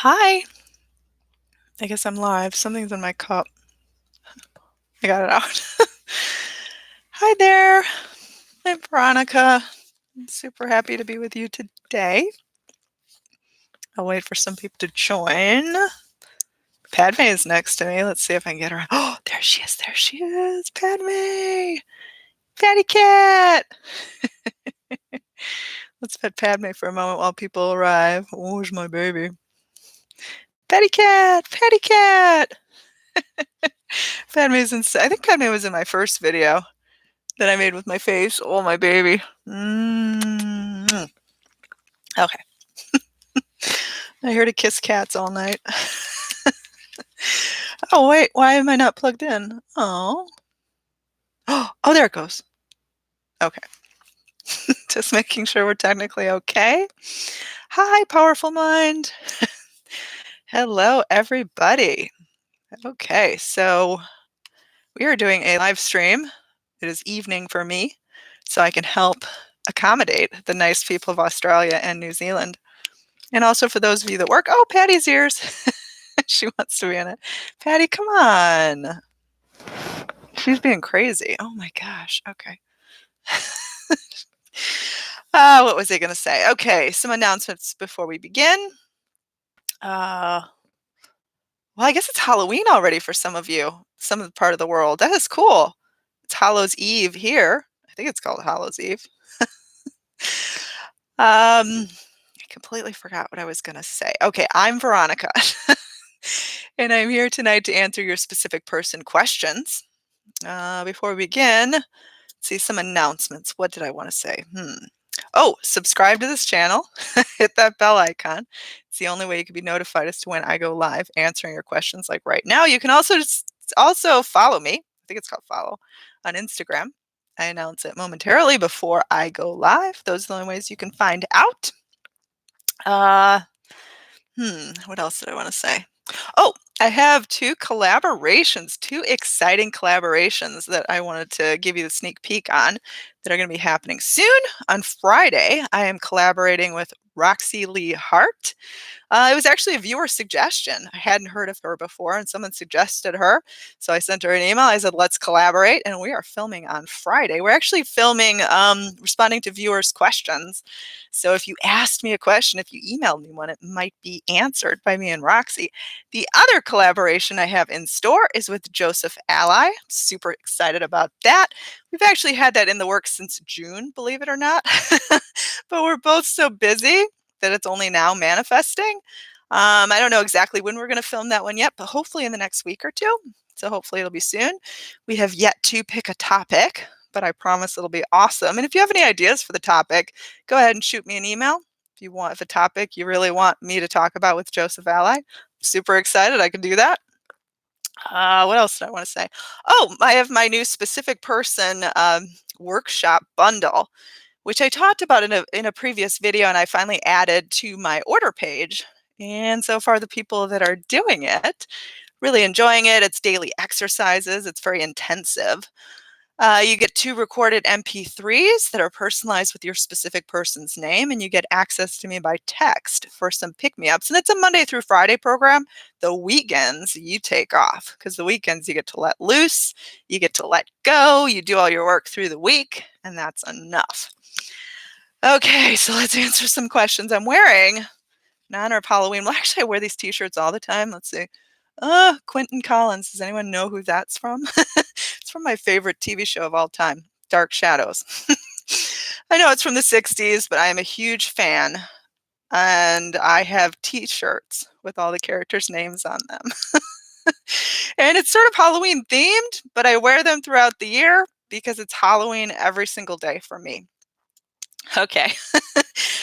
Hi. I guess I'm live. Something's in my cup. I got it out. Hi there. I'm Veronica. I'm super happy to be with you today. I'll wait for some people to join. Padme is next to me. Let's see if I can get her. Oh, there she is. There she is. Padme. Patty cat. Let's pet Padme for a moment while people arrive. Oh, where's my baby? Patty cat. Patty cat. Padme's in. I think Padme was in my first video that I made with my face. Oh, my baby. Okay. I heard her kiss cats all night. Oh, wait. Why am I not plugged in? Oh. Oh, there it goes. Okay. Just making sure we're technically okay. Hi, powerful mind. Hello, everybody. Okay, so we are doing a live stream. It is evening for me, so I can help accommodate the nice people of Australia and New Zealand. And also for those of you that work, oh, Patty's ears. She wants to be in it. Patty, come on. She's being crazy. Oh my gosh. Okay. What was I going to say? Okay, some announcements before we begin. Well, I guess it's Halloween already for some of you, some of the part of the world. That is cool. It's Hallows Eve here. I think it's called Hallows Eve. I completely forgot what I was going to say. Okay, I'm Veronica, and I'm here tonight to answer your specific person questions. Before we begin, let's see some announcements. What did I want to say? Oh, subscribe to this channel. Hit that bell icon. It's the only way you can be notified as to when I go live answering your questions like right now. You can also follow me. I think it's called follow on Instagram. I announce it momentarily before I go live. Those are the only ways you can find out. What else did I want to say? Oh, I have two exciting collaborations that I wanted to give you the sneak peek on that are going to be happening soon. On Friday, I am collaborating with Roxy Lee Hart. It was actually a viewer suggestion. I hadn't heard of her before, and someone suggested her. So I sent her an email. I said, let's collaborate. And we are filming on Friday. We're actually filming responding to viewers' questions. So if you asked me a question, if you emailed me one, it might be answered by me and Roxy. The other collaboration I have in store is with Joseph Ally. Super excited about that. We've actually had that in the works since June, believe it or not. But we're both so busy that it's only now manifesting. I don't know exactly when we're going to film that one yet, but hopefully in the next week or two. So hopefully it'll be soon. We have yet to pick a topic, but I promise it'll be awesome. And if you have any ideas for the topic, go ahead and shoot me an email. If a topic you really want me to talk about with Joseph Ally, super excited I can do that. What else did I want to say? Oh, I have my new specific person workshop bundle, which I talked about in a previous video, and I finally added to my order page. And so far, the people that are doing it, really enjoying it. It's daily exercises. It's very intensive. You get 2 recorded MP3s that are personalized with your specific person's name, and you get access to me by text for some pick-me-ups. And it's a Monday through Friday program. The weekends, you take off, because the weekends you get to let loose, you get to let go, you do all your work through the week, and that's enough. Okay, so let's answer some questions. I'm wearing, in honor of Halloween, well, actually, I wear these t-shirts all the time. Let's see. Quentin Collins. Does anyone know who that's from? It's from my favorite TV show of all time, Dark Shadows. I know it's from the 60s, but I am a huge fan. And I have t-shirts with all the characters' names on them. And it's sort of Halloween themed, but I wear them throughout the year because it's Halloween every single day for me. Okay.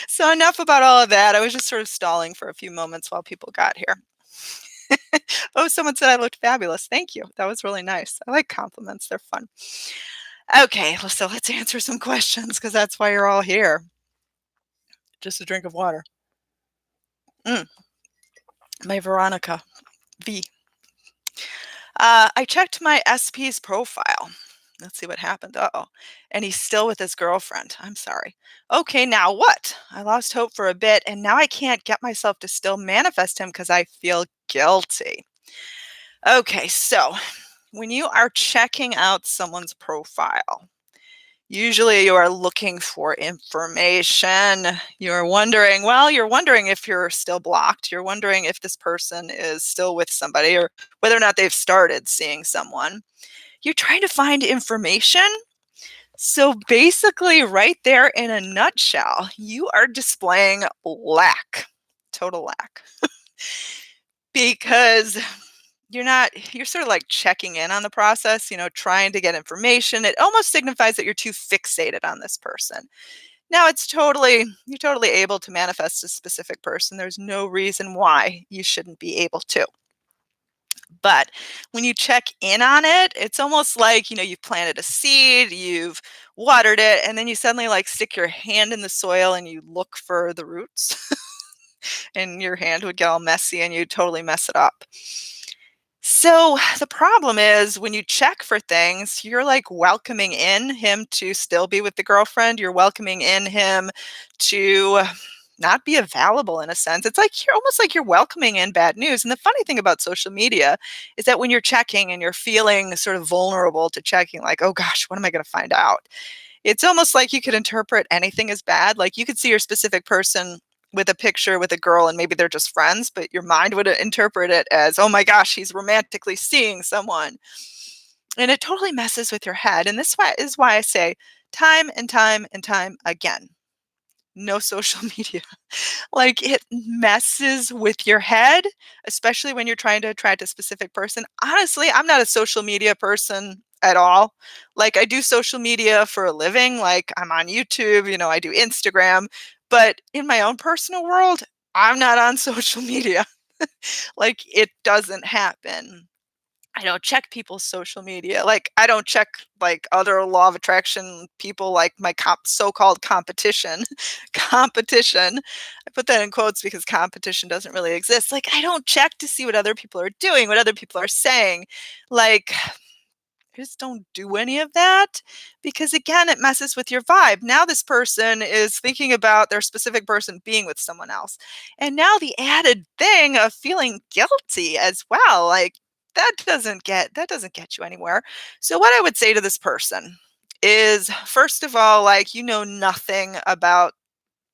So enough about all of that. I was just sort of stalling for a few moments while people got here. Oh, someone said I looked fabulous. Thank you. That was really nice. I like compliments. They're fun. Okay, so let's answer some questions because that's why you're all here. Just a drink of water. My Veronica V. I checked my SP's profile. Let's see what happened. Uh-oh. And he's still with his girlfriend. I'm sorry. Okay, now what? I lost hope for a bit, and now I can't get myself to still manifest him because I feel guilty. Okay, so when you are checking out someone's profile, usually you are looking for information. You're wondering if you're still blocked. You're wondering if this person is still with somebody or whether or not they've started seeing someone. You're trying to find information. So basically, right there in a nutshell, you are displaying lack, total lack, because you're sort of like checking in on the process, trying to get information. It almost signifies that you're too fixated on this person. Now you're totally able to manifest a specific person. There's no reason why you shouldn't be able to. But when you check in on it, it's almost like, you've planted a seed, you've watered it, and then you suddenly like stick your hand in the soil and you look for the roots, and your hand would get all messy and you totally mess it up. So the problem is when you check for things, you're like welcoming in him to still be with the girlfriend. You're welcoming in him to not be available in a sense. It's like you're almost like you're welcoming in bad news. And the funny thing about social media is that when you're checking and you're feeling sort of vulnerable to checking, like, oh gosh, what am I going to find out? It's almost like you could interpret anything as bad. Like you could see your specific person with a picture with a girl and maybe they're just friends, but your mind would interpret it as, oh my gosh, he's romantically seeing someone. And it totally messes with your head. And is why I say time and time and time again, no social media. Like it messes with your head, especially when you're trying to attract a specific person. Honestly, I'm not a social media person at all. Like I do social media for a living, like I'm on YouTube, I do Instagram, but in my own personal world, I'm not on social media. Like it doesn't happen. I don't check people's social media. Like I don't check like other law of attraction people like my so-called competition. Competition. I put that in quotes because competition doesn't really exist. Like I don't check to see what other people are doing, what other people are saying. Like just don't do any of that because again it messes with your vibe. Now this person is thinking about their specific person being with someone else, and now the added thing of feeling guilty as well, like that doesn't get you anywhere. So what I would say to this person is, first of all, like, nothing about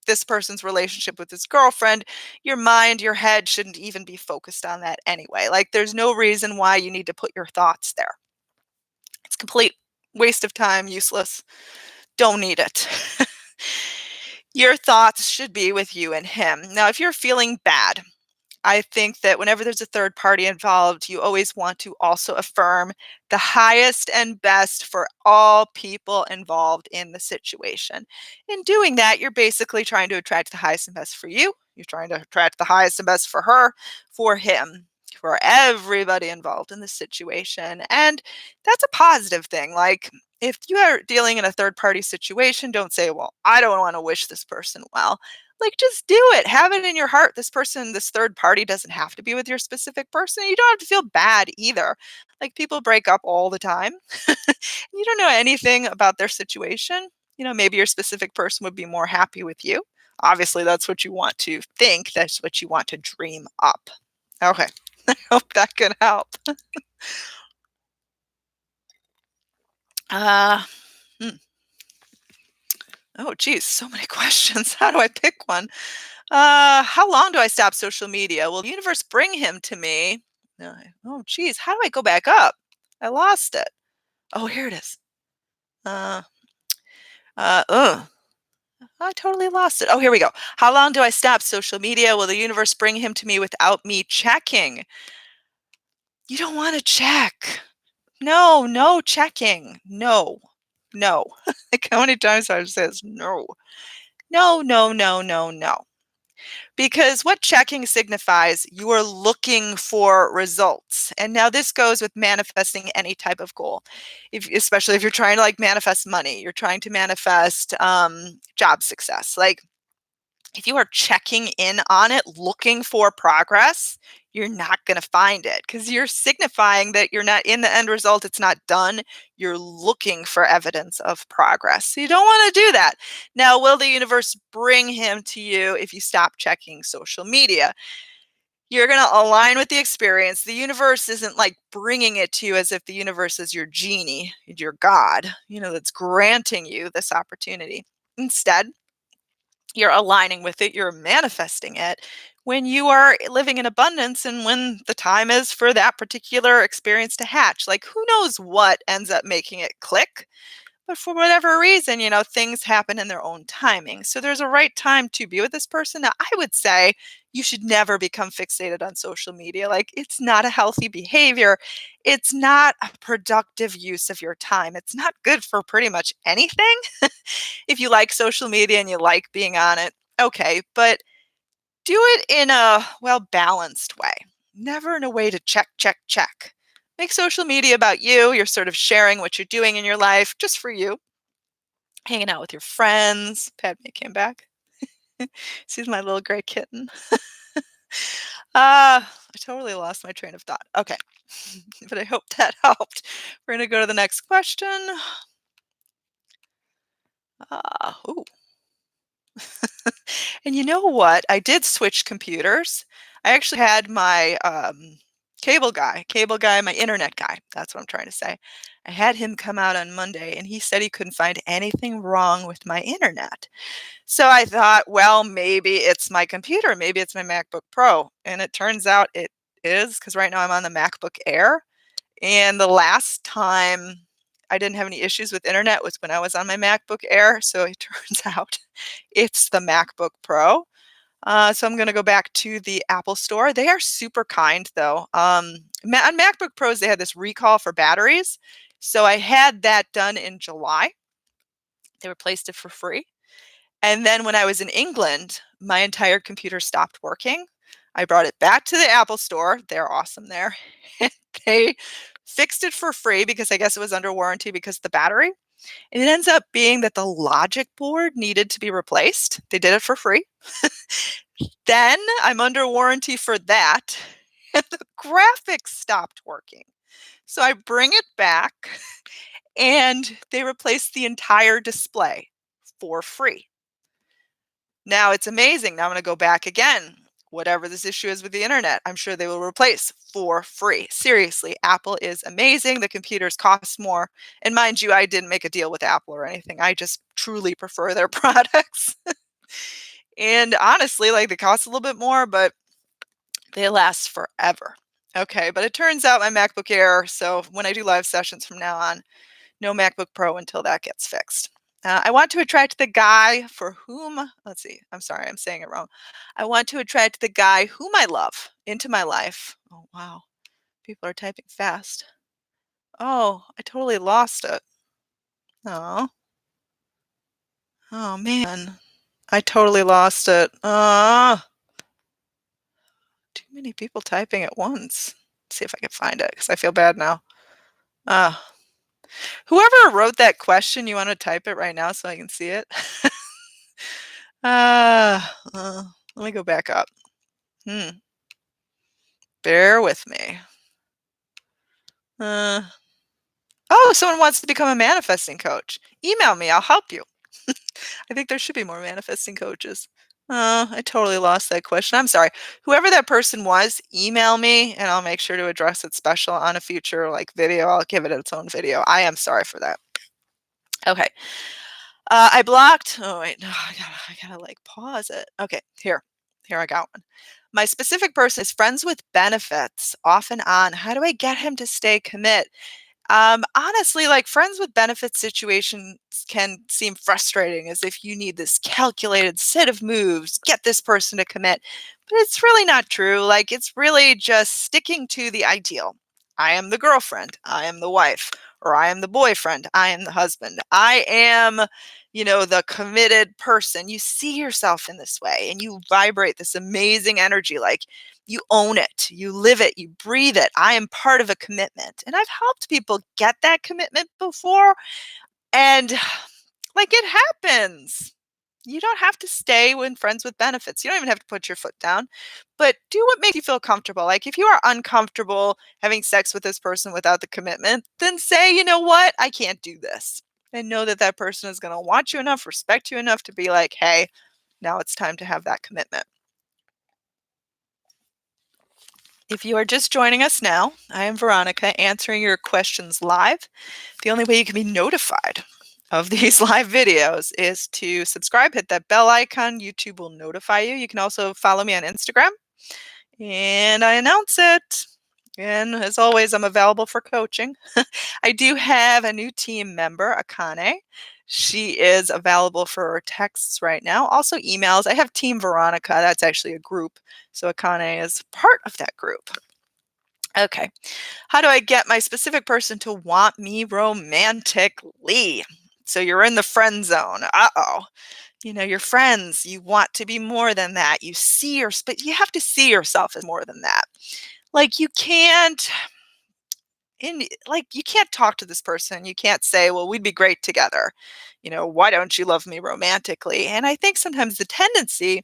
this person's relationship with his girlfriend. Your mind, your head shouldn't even be focused on that anyway. Like there's no reason why you need to put your thoughts there. It's complete waste of time, useless. Don't need it. Your thoughts should be with you and him. Now, if you're feeling bad, I think that whenever there's a third party involved, you always want to also affirm the highest and best for all people involved in the situation. In doing that, you're basically trying to attract the highest and best for you. You're trying to attract the highest and best for her, for him, for everybody involved in the situation. And that's a positive thing. Like, if you are dealing in a third party situation, don't say, well, I don't want to wish this person well. Like, just do it. Have it in your heart. This person, this third party doesn't have to be with your specific person. You don't have to feel bad either. Like, people break up all the time. You don't know anything about their situation. Maybe your specific person would be more happy with you. Obviously, that's what you want to think. That's what you want to dream up. Okay. I hope that can help. Uh, hmm. Oh, geez, so many questions. How do I pick one? How long do I stop social media? Will the universe bring him to me? No, oh, geez, how do I go back up? I lost it. Oh, here it is. Uh, ugh. I totally lost it. Oh, here we go. How long do I stop social media? Will the universe bring him to me without me checking? You don't want to check. No, no checking. No, no. Like how many times I say this? No, no, no, no, no, no. Because what checking signifies, you are looking for results. And now this goes with manifesting any type of goal. Especially if you're trying to like manifest money, you're trying to manifest job success. Like if you are checking in on it, looking for progress, you're not going to find it because you're signifying that you're not in the end result. It's not done. You're looking for evidence of progress. So you don't want to do that. Now, will the universe bring him to you if you stop checking social media? You're going to align with the experience. The universe isn't like bringing it to you as if the universe is your genie, your God, that's granting you this opportunity. Instead, you're aligning with it, you're manifesting it when you are living in abundance and when the time is for that particular experience to hatch. Like, who knows what ends up making it click? But for whatever reason, things happen in their own timing. So there's a right time to be with this person. Now, I would say you should never become fixated on social media. Like, it's not a healthy behavior. It's not a productive use of your time. It's not good for pretty much anything. If you like social media and you like being on it, okay, but do it in a balanced way. Never in a way to check, check, check. Make social media about you. You're sort of sharing what you're doing in your life just for you, hanging out with your friends. Padme came back. She's my little gray kitten. I totally lost my train of thought. Okay, but I hope that helped. We're going to go to the next question. Ooh. And you know what? I did switch computers. I actually had my cable guy, my internet guy. That's what I'm trying to say. I had him come out on Monday and he said he couldn't find anything wrong with my internet. So I thought, well, maybe it's my computer. Maybe it's my MacBook Pro. And it turns out it is because right now I'm on the MacBook Air. And the last time I didn't have any issues with internet was when I was on my MacBook Air. So it turns out it's the MacBook Pro. So I'm going to go back to the Apple Store. They are super kind, though. On MacBook Pros, they had this recall for batteries. So I had that done in July. They replaced it for free. And then when I was in England, my entire computer stopped working. I brought it back to the Apple Store. They're awesome there. They fixed it for free because I guess it was under warranty because of the battery. And it ends up being that the logic board needed to be replaced. They did it for free. Then I'm under warranty for that. And the graphics stopped working. So I bring it back and they replaced the entire display for free. Now it's amazing. Now I'm going to go back again. Whatever this issue is with the internet, I'm sure they will replace for free. Seriously, Apple is amazing. The computers cost more. And mind you, I didn't make a deal with Apple or anything. I just truly prefer their products. And honestly, like, they cost a little bit more, but they last forever. Okay, but it turns out my MacBook Air, so when I do live sessions from now on, no MacBook Pro until that gets fixed. I want to attract the guy for whom, let's see, I'm sorry, I'm saying it wrong. I want to attract the guy whom I love into my life. Oh, wow. People are typing fast. Oh, I totally lost it. Oh, oh man. I totally lost it. Too many people typing at once. Let's see if I can find it because I feel bad now. Uh, Whoever wrote that question, you want to type it right now so I can see it? Uh, Let me go back up. Bear with me. Oh, someone wants to become a manifesting coach. Email me, I'll help you. I think there should be more manifesting coaches. I totally lost that question. I'm sorry. Whoever that person was, email me and I'll make sure to address it special on a future video. I'll give it its own video. I am sorry for that. Okay. I blocked. Oh wait, no, I gotta pause it. Okay, here I got one. My specific person is friends with benefits off and on. How do I get him to stay commit? Honestly, like, friends with benefits situations can seem frustrating as if you need this calculated set of moves, get this person to commit. But it's really not true. Like, it's really just sticking to the ideal. I am the girlfriend. I am the wife. Or I am the boyfriend. I am the husband. I am, the committed person. You see yourself in this way and you vibrate this amazing energy. Like, you own it, you live it, you breathe it. I am part of a commitment. And I've helped people get that commitment before. And like, it happens. You don't have to stay with friends with benefits. You don't even have to put your foot down, but do what makes you feel comfortable. Like if you are uncomfortable having sex with this person without the commitment, then say, you know what, I can't do this. And know that that person is going to want you enough, respect you enough to be like, hey, now it's time to have that commitment. If you are just joining us now, I am Veronica answering your questions live. The only way you can be notified of these live videos is to subscribe, hit that bell icon. YouTube will notify you. You can also follow me on Instagram, and I announce it. And as always, I'm available for coaching. I do have a new team member, Akane. She is available for texts right now, also emails. I have Team Veronica. That's actually a group. So Akane is part of that group. Okay. How do I get my specific person to want me romantically? So you're in the friend zone. Uh-oh. You know, your friends, you want to be more than that. You see your, but you have to see yourself as more than that. Like you can't, you can't talk to this person. You can't say, well, we'd be great together. You know, why don't you love me romantically? And I think sometimes the tendency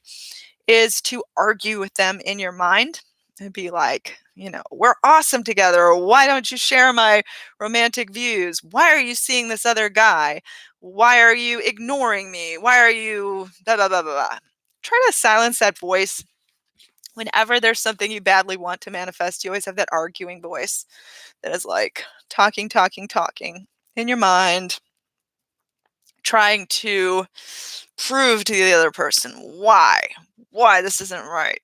is to argue with them in your mind and be like, you know, we're awesome together. Or why don't you share my romantic views? Why are you seeing this other guy? Why are you ignoring me? Why are you blah, blah, blah, blah, blah. Try to silence that voice. Whenever there's something you badly want to manifest, you always have that arguing voice that is like talking, talking, talking in your mind, trying to prove to the other person why this isn't right.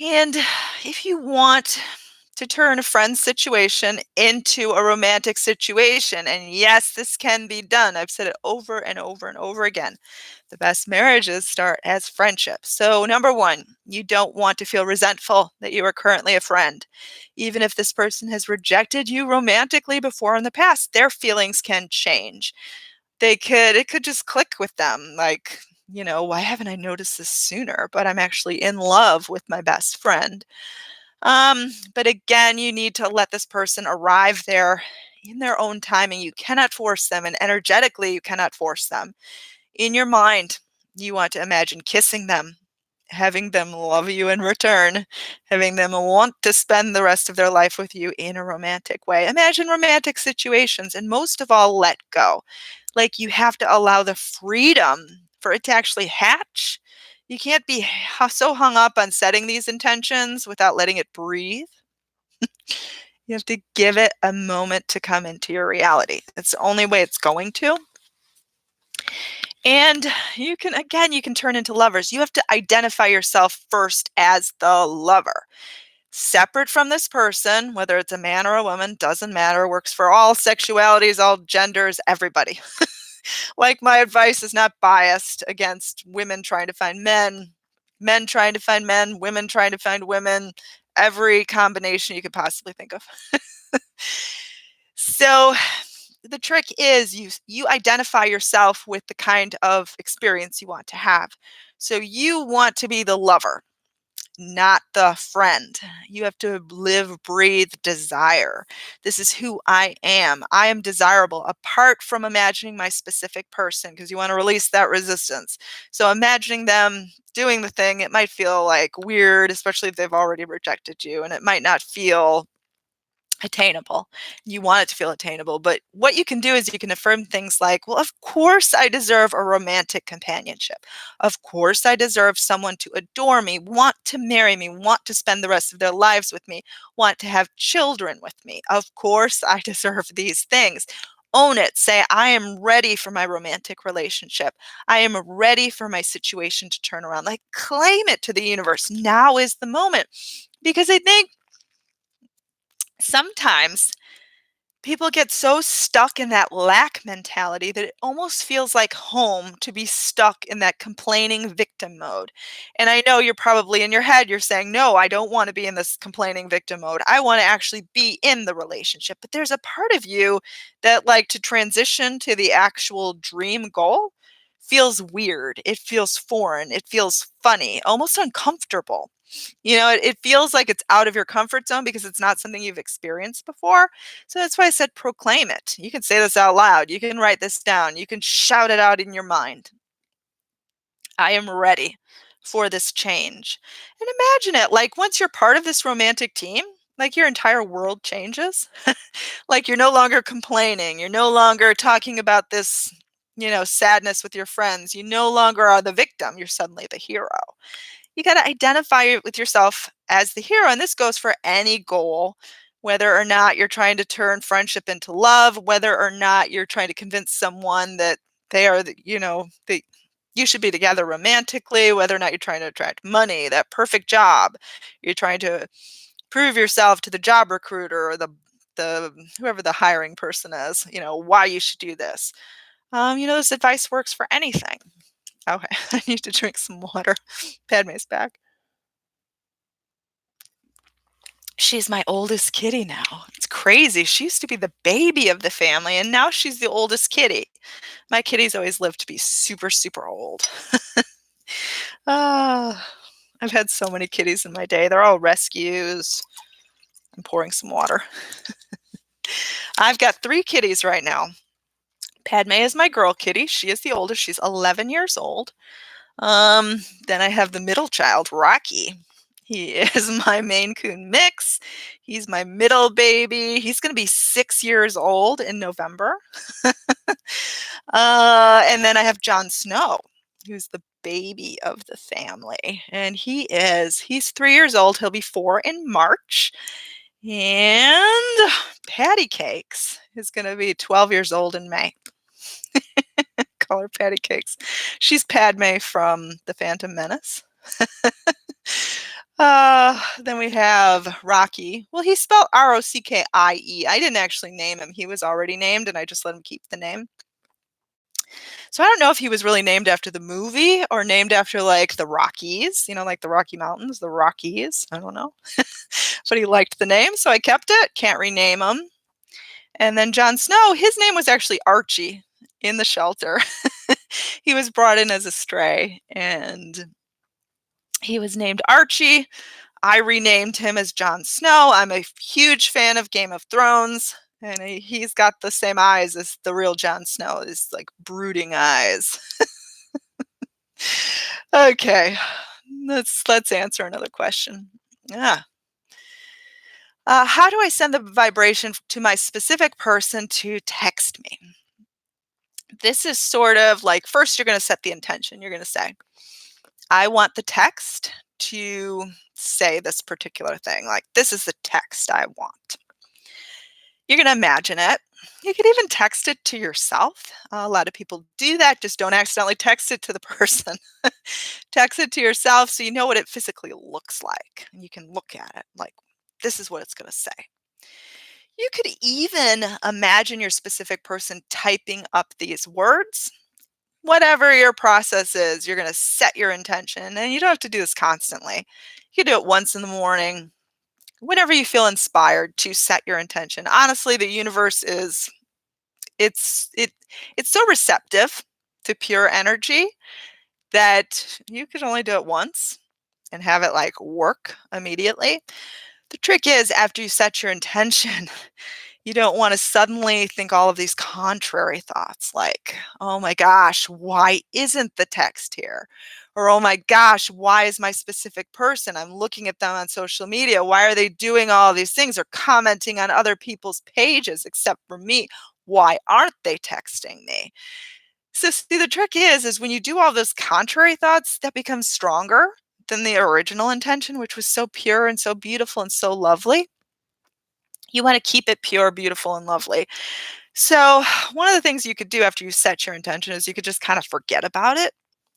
And if you want to turn a friend situation into a romantic situation, and yes, this can be done. I've said it over and over and over again. The best marriages start as friendships. So, number one, you don't want to feel resentful that you are currently a friend. Even if this person has rejected you romantically before in the past, their feelings can change. It could just click with them. Like, you know, why haven't I noticed this sooner? But I'm actually in love with my best friend. But again, you need to let this person arrive there in their own timing. You cannot force them, and energetically, you cannot force them. In your mind, you want to imagine kissing them, having them love you in return, having them want to spend the rest of their life with you in a romantic way. Imagine romantic situations, and most of all, let go. Like you have to allow the freedom for it to actually hatch. You can't be so hung up on setting these intentions without letting it breathe. You have to give it a moment to come into your reality. It's the only way it's going to. And you can turn into lovers. You have to identify yourself first as the lover. Separate from this person, whether it's a man or a woman, doesn't matter, works for all sexualities, all genders, everybody. Like my advice is not biased against women trying to find men, men trying to find men, women trying to find women, every combination you could possibly think of. So the trick is you identify yourself with the kind of experience you want to have. So you want to be the lover, not the friend. You have to live, breathe, desire. This is who I am. I am desirable apart from imagining my specific person because you want to release that resistance. So imagining them doing the thing, it might feel like weird, especially if they've already rejected you, and it might not feel attainable. You want it to feel attainable, but what you can do is you can affirm things like, well, of course I deserve a romantic companionship. Of course I deserve someone to adore me, want to marry me, want to spend the rest of their lives with me, want to have children with me. Of course I deserve these things. Own it. Say, I am ready for my romantic relationship. I am ready for my situation to turn around. Like, claim it to the universe. Now is the moment. Because I think sometimes people get so stuck in that lack mentality that it almost feels like home to be stuck in that complaining victim mode. And I know you're probably in your head, you're saying, no, I don't want to be in this complaining victim mode. I want to actually be in the relationship. But there's a part of you that, like, to transition to the actual dream goal feels weird. It feels foreign. It feels funny, almost uncomfortable. It feels like it's out of your comfort zone because it's not something you've experienced before. So that's why I said proclaim it. You can say this out loud. You can write this down. You can shout it out in your mind. I am ready for this change. And imagine it like once you're part of this romantic team, like your entire world changes. Like you're no longer complaining. You're no longer talking about this, sadness with your friends. You no longer are the victim. You're suddenly the hero. You got to identify with yourself as the hero. And this goes for any goal, whether or not you're trying to turn friendship into love, whether or not you're trying to convince someone that they are, that you should be together romantically, whether or not you're trying to attract money, that perfect job. You're trying to prove yourself to the job recruiter or the whoever the hiring person is, why you should do this. This advice works for anything. Okay, I need to drink some water. Padme's back. She's my oldest kitty now. It's crazy. She used to be the baby of the family, and now she's the oldest kitty. My kitties always lived to be super, super old. Ah, I've had so many kitties in my day. They're all rescues. I'm pouring some water. I've got 3 kitties right now. Padme is my girl kitty. She is the oldest. She's 11 years old. Then I have the middle child, Rocky. He is my Maine Coon mix. He's my middle baby. He's going to be 6 years old in November. And then I have Jon Snow, who's the baby of the family. And he's 3 years old. He'll be 4 in March. And Patty Cakes is going to be 12 years old in May. Call her Patty Cakes. She's Padme from The Phantom Menace. Then we have Rocky. Well, he's spelled Rockie. I didn't actually name him. He was already named, and I just let him keep the name. So I don't know if he was really named after the movie or named after like the Rockies, like the Rocky Mountains, the Rockies. I don't know. But he liked the name, so I kept it. Can't rename him. And then Jon Snow, his name was actually Archie in the shelter. He was brought in as a stray, and he was named Archie. I renamed him as Jon Snow. I'm a huge fan of Game of Thrones, and he's got the same eyes as the real Jon Snow, his like brooding eyes. Okay, let's answer another question. Yeah. How do I send the vibration to my specific person to text me? This is sort of like, first you're going to set the intention. You're going to say, I want the text to say this particular thing. Like, this is the text I want. You're going to imagine it. You could even text it to yourself. A lot of people do that. Just don't accidentally text it to the person. Text it to yourself so you know what it physically looks like. And you can look at it like, this is what it's going to say. You could even imagine your specific person typing up these words. Whatever your process is, you're going to set your intention, and you don't have to do this constantly. You can do it once in the morning, whenever you feel inspired to set your intention. Honestly, the universe it's so receptive to pure energy that you could only do it once and have it like work immediately. The trick is after you set your intention, you don't want to suddenly think all of these contrary thoughts like, oh my gosh, why isn't the text here? Or, oh my gosh, why is my specific person? I'm looking at them on social media. Why are they doing all of these things or commenting on other people's pages except for me? Why aren't they texting me? So see, the trick is when you do all those contrary thoughts, that becomes stronger than the original intention, which was so pure and so beautiful and so lovely. You want to keep it pure, beautiful, and lovely. So one of the things you could do after you set your intention is you could just kind of forget about it.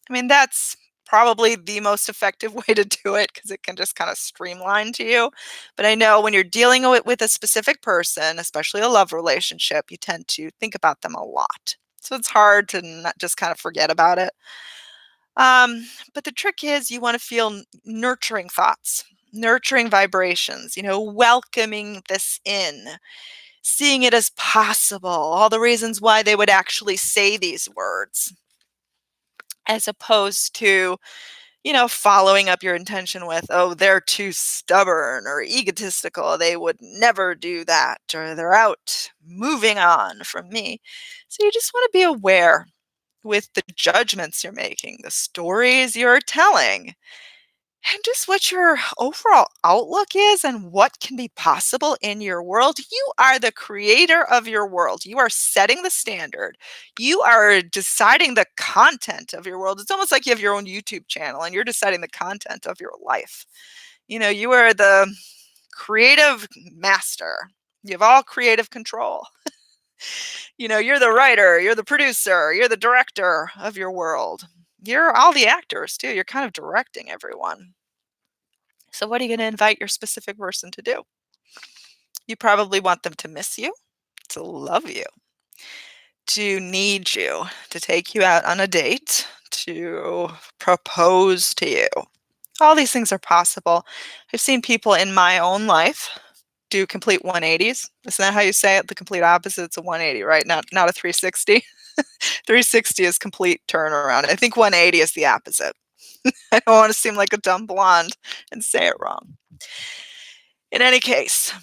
I mean, that's probably the most effective way to do it because it can just kind of streamline to you. But I know when you're dealing with a specific person, especially a love relationship, you tend to think about them a lot. So it's hard to not just kind of forget about it. But the trick is you want to feel nurturing thoughts, nurturing vibrations, welcoming this in, seeing it as possible, all the reasons why they would actually say these words, as opposed to, following up your intention with, oh, they're too stubborn or egotistical. They would never do that, or they're out, moving on from me. So you just want to be aware with the judgments you're making, the stories you're telling, and just what your overall outlook is and what can be possible in your world. You are the creator of your world. You are setting the standard. You are deciding the content of your world. It's almost like you have your own YouTube channel and you're deciding the content of your life. You are the creative master. You have all creative control. You're the writer, you're the producer, you're the director of your world. You're all the actors too. You're kind of directing everyone. So what are you going to invite your specific person to do? You probably want them to miss you, to love you, to need you, to take you out on a date, to propose to you. All these things are possible. I've seen people in my own life do complete 180s. Isn't that how you say it? The complete opposite. It's a 180, right? Not a 360. 360 is complete turnaround. I think 180 is the opposite. I don't want to seem like a dumb blonde and say it wrong. In any case,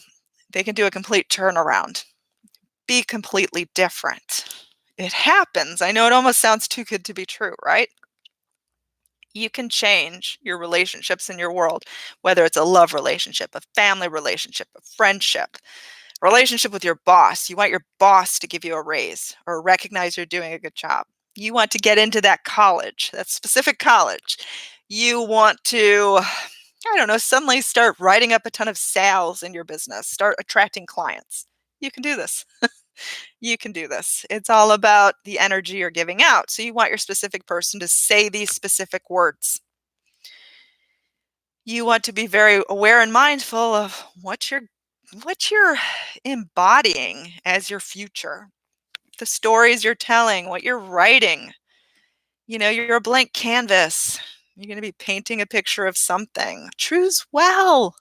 they can do a complete turnaround, be completely different. It happens. I know it almost sounds too good to be true, right? You can change your relationships in your world, whether it's a love relationship, a family relationship, a friendship, a relationship with your boss. You want your boss to give you a raise or recognize you're doing a good job. You want to get into that college, that specific college. You want to, I don't know, suddenly start writing up a ton of sales in your business, start attracting clients. You can do this. You can do this. It's all about the energy you're giving out. So you want your specific person to say these specific words. You want to be very aware and mindful of what you're embodying as your future. The stories you're telling, what you're writing. You're a blank canvas. You're going to be painting a picture of something. Choose well.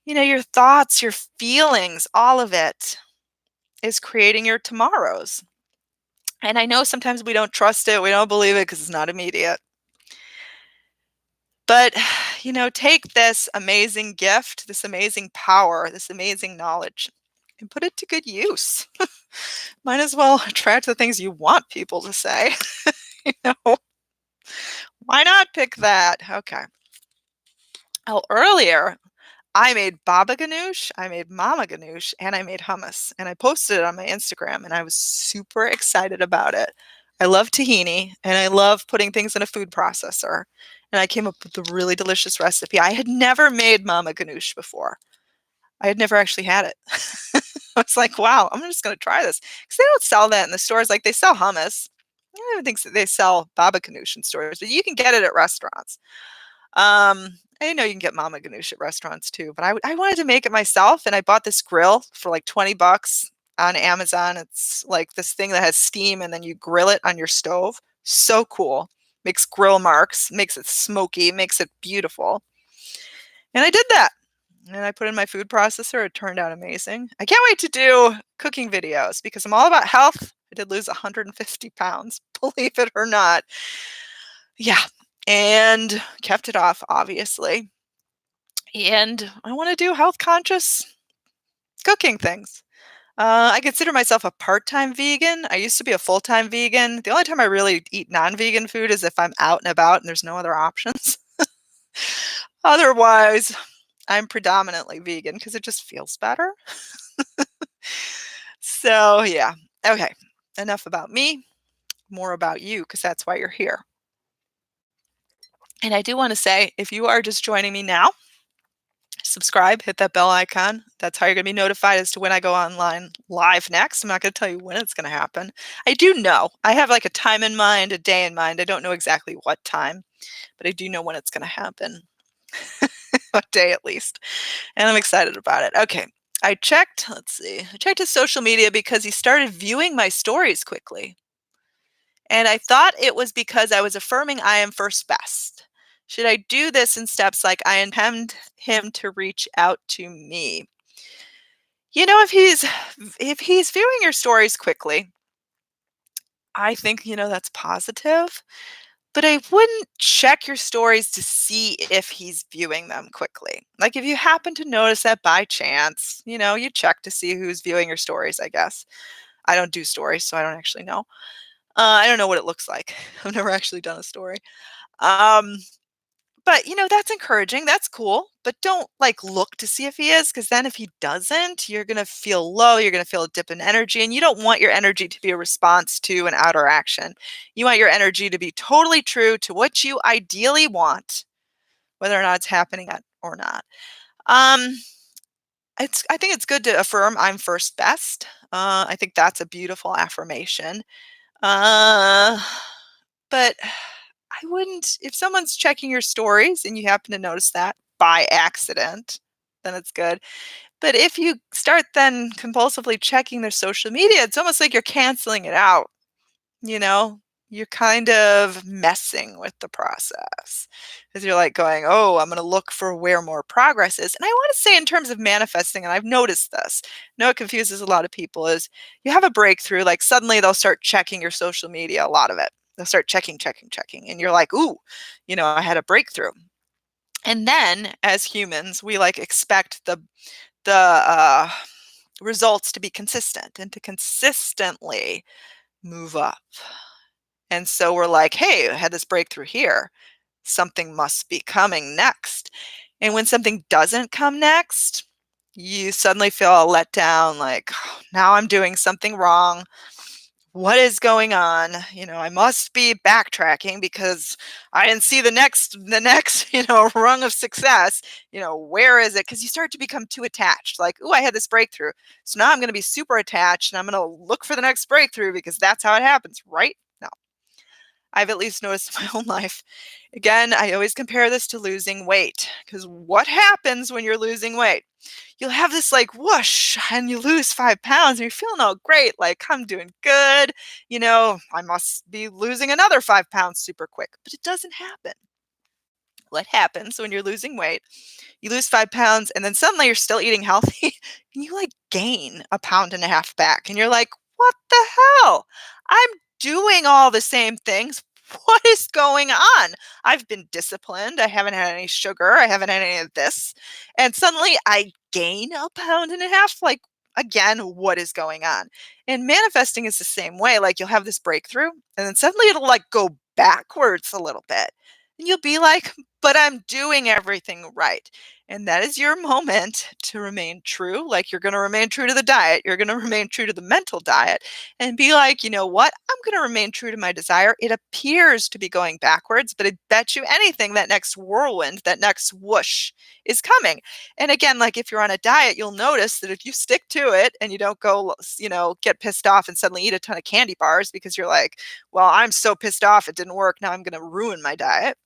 Your thoughts, your feelings, all of it is creating your tomorrows. And I know sometimes we don't trust it, we don't believe it because it's not immediate. But, take this amazing gift, this amazing power, this amazing knowledge, and put it to good use. Might as well attract the things you want people to say. you know, why not pick that? Okay. Oh, earlier I made baba ganoush, I made mama ganoush, and I made hummus. And I posted it on my Instagram and I was super excited about it. I love tahini and I love putting things in a food processor. And I came up with a really delicious recipe. I had never made mama ganoush before. I had never actually had it. I was like, wow, I'm just going to try this. Because they don't sell that in the stores. Like they sell hummus. I don't think they sell baba ganoush in stores, but you can get it at restaurants. I know you can get mama ganoush at restaurants too, but I wanted to make it myself, and I bought this grill for like 20 bucks on Amazon. It's like this thing that has steam, and then you grill it on your stove. So cool. Makes grill marks, makes it smoky, makes it beautiful. And I did that. And I put in my food processor. It turned out amazing. I can't wait to do cooking videos because I'm all about health. I did lose 150 pounds, believe it or not. Yeah, and kept it off, obviously. And I want to do health conscious cooking things. I consider myself a part-time vegan. I used to be a full-time vegan. The only time I really eat non-vegan food is if I'm out and about and there's no other options. Otherwise, I'm predominantly vegan because it just feels better. So, yeah. Okay. Enough about me, more about you because that's why you're here. And I do want to say, if you are just joining me now, subscribe, hit that bell icon. That's how you're going to be notified as to when I go online live next. I'm not going to tell you when it's going to happen. I do know. I have like a time in mind, a day in mind. I don't know exactly what time, but I do know when it's going to happen. A day at least. And I'm excited about it. Okay. I checked his social media because he started viewing my stories quickly. And I thought it was because I was affirming I am first best. Should I do this in steps like I intend him to reach out to me? If he's viewing your stories quickly, I think, that's positive. but I wouldn't check your stories to see if he's viewing them quickly. Like if you happen to notice that by chance, you check to see who's viewing your stories, I guess. I don't do stories, so I don't actually know. I don't know what it looks like. I've never actually done a story. Um, but that's encouraging. That's cool. But don't like look to see if he is, because then if he doesn't, you're gonna feel low. You're gonna feel a dip in energy, and you don't want your energy to be a response to an outer action. You want your energy to be totally true to what you ideally want, whether or not it's happening or not. Um, I think it's good to affirm I'm first best. I think that's a beautiful affirmation. Uh, but I wouldn't, if someone's checking your stories and you happen to notice that by accident, then it's good. But if you start then compulsively checking their social media, it's almost like you're canceling it out. You know, you're kind of messing with the process because you're like going, oh, I'm going to look for where more progress is. And I want to say, in terms of manifesting, and I've noticed this, I know it confuses a lot of people, is you have a breakthrough, like suddenly they'll start checking your social media, a lot of it. They'll start checking, checking, checking. And you're like, ooh, I had a breakthrough. And then as humans, we like expect the results to be consistent and to consistently move up. And so we're like, hey, I had this breakthrough here. Something must be coming next. And when something doesn't come next, you suddenly feel a letdown, like, "Oh, now I'm doing something wrong. What is going on? I must be backtracking because I didn't see the next, rung of success. Where is it? Because you start to become too attached. Like, oh, I had this breakthrough. So now I'm going to be super attached and I'm going to look for the next breakthrough because that's how it happens, right? No. I've at least noticed in my own life. Again, I always compare this to losing weight, because what happens when you're losing weight? You'll have this like whoosh and you lose 5 pounds and you're feeling all great. Like, I'm doing good. I must be losing another 5 pounds super quick, but it doesn't happen. What happens when you're losing weight? You lose 5 pounds and then suddenly you're still eating healthy and you like gain a pound and a half back. And you're like, what the hell? I'm doing all the same things. What is going on? I've been disciplined. I haven't had any sugar. I haven't had any of this. And suddenly I gain a pound and a half. Like, again, what is going on? And manifesting is the same way. Like, you'll have this breakthrough and then suddenly it'll like go backwards a little bit. And you'll be like, but I'm doing everything right. And that is your moment to remain true. Like, you're going to remain true to the diet. You're going to remain true to the mental diet and be like, you know what? I'm going to remain true to my desire. It appears to be going backwards, but I bet you anything that next whirlwind, that next whoosh is coming. And again, like if you're on a diet, you'll notice that if you stick to it and you don't go, get pissed off and suddenly eat a ton of candy bars because you're like, well, I'm so pissed off it didn't work. Now I'm going to ruin my diet,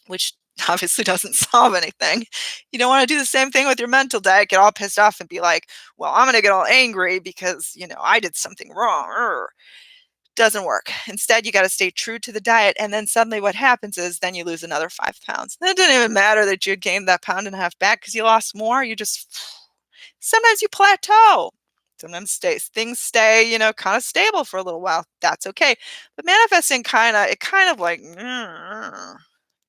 which obviously doesn't solve anything. You don't want to do the same thing with your mental diet, get all pissed off and be like, well, I'm going to get all angry because, I did something wrong. Doesn't work. Instead, you got to stay true to the diet. And then suddenly what happens is then you lose another 5 pounds. Then it didn't even matter that you gained that pound and a half back because you lost more. You just, sometimes you plateau. Sometimes things stay, kind of stable for a little while. That's okay. But manifesting it kind of like,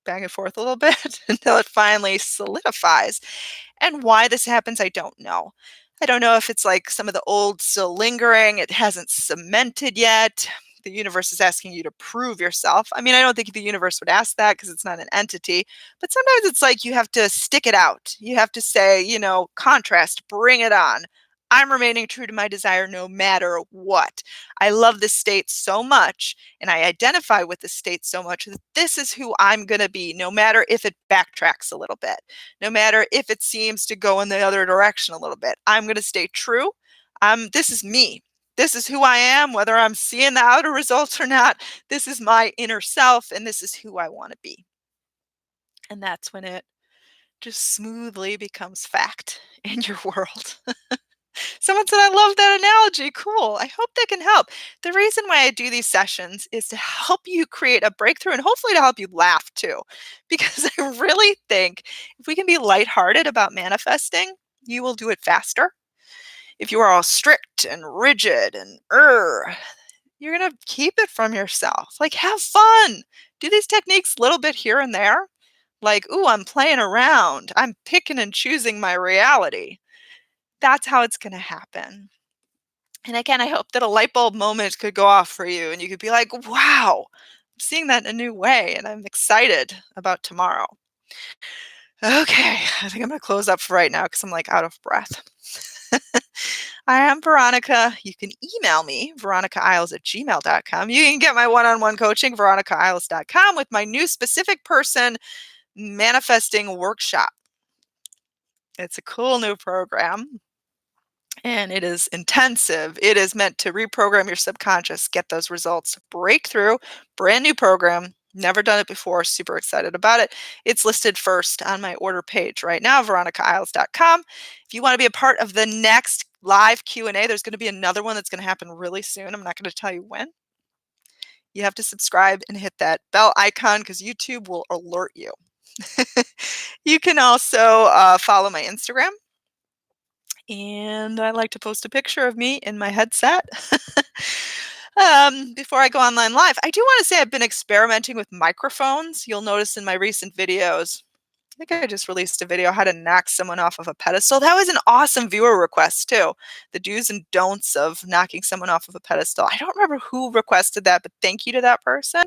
back and forth a little bit until it finally solidifies. And why this happens, I don't know. I don't know if it's like some of the old still lingering, it hasn't cemented yet. The universe is asking you to prove yourself. I mean, I don't think the universe would ask that because it's not an entity, but sometimes it's like you have to stick it out. You have to say, contrast, bring it on. I'm remaining true to my desire no matter what. I love this state so much and I identify with this state so much that this is who I'm going to be, no matter if it backtracks a little bit, no matter if it seems to go in the other direction a little bit. I'm going to stay true. This is me. This is who I am, whether I'm seeing the outer results or not. This is my inner self, and this is who I want to be. And that's when it just smoothly becomes fact in your world. Someone said, I love that analogy. Cool. I hope that can help. The reason why I do these sessions is to help you create a breakthrough and hopefully to help you laugh too. Because I really think if we can be lighthearted about manifesting, you will do it faster. If you are all strict and rigid and You're going to keep it from yourself. Like, have fun. Do these techniques a little bit here and there. Like, ooh, I'm playing around. I'm picking and choosing my reality. That's how it's going to happen. And again, I hope that a light bulb moment could go off for you and you could be like, wow, I'm seeing that in a new way and I'm excited about tomorrow. Okay, I think I'm going to close up for right now because I'm like out of breath. I am Veronica. You can email me, VeronicaIsles@gmail.com. You can get my one-on-one coaching, VeronicaIsles.com, with my new specific person manifesting workshop. It's a cool new program and it is intensive. It is meant to reprogram your subconscious, get those results, breakthrough, brand new program. Never done it before. Super excited about it. It's listed first on my order page right now, VeronicaIsles.com. If you want to be a part of the next live Q&A, there's going to be another one that's going to happen really soon. I'm not going to tell you when. You have to subscribe and hit that bell icon because YouTube will alert you. You can also follow my Instagram. And I like to post a picture of me in my headset before I go online live. I do want to say I've been experimenting with microphones. You'll notice in my recent videos, I think I just released a video how to knock someone off of a pedestal. That was an awesome viewer request too. The do's and don'ts of knocking someone off of a pedestal. I don't remember who requested that, but thank you to that person.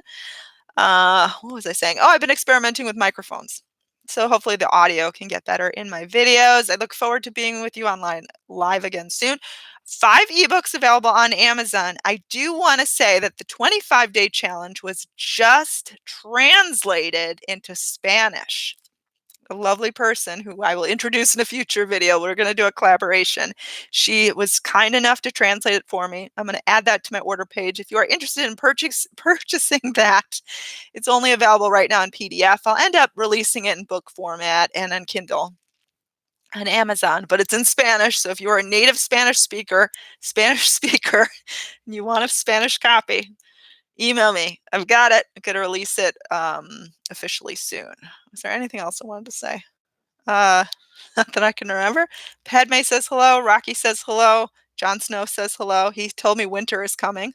What was I saying? Oh, I've been experimenting with microphones. So hopefully the audio can get better in my videos. I look forward to being with you online live again soon. 5 ebooks available on Amazon. I do want to say that the 25-day challenge was just translated into Spanish. A lovely person who I will introduce in a future video. We're going to do a collaboration. She was kind enough to translate it for me. I'm going to add that to my order page. If you are interested in purchasing that, it's only available right now in PDF. I'll end up releasing it in book format and on Kindle on Amazon, but it's in Spanish. So if you are a native Spanish speaker, and you want a Spanish copy, email me. I've got it. I'm going to release it officially soon. Is there anything else I wanted to say? Not that I can remember. Padme says hello. Rocky says hello. Jon Snow says hello. He told me winter is coming.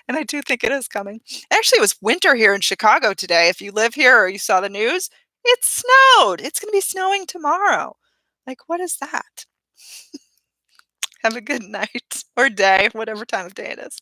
And I do think it is coming. Actually, it was winter here in Chicago today. If you live here or you saw the news, it snowed. It's going to be snowing tomorrow. Like, what is that? Have a good night or day, whatever time of day it is.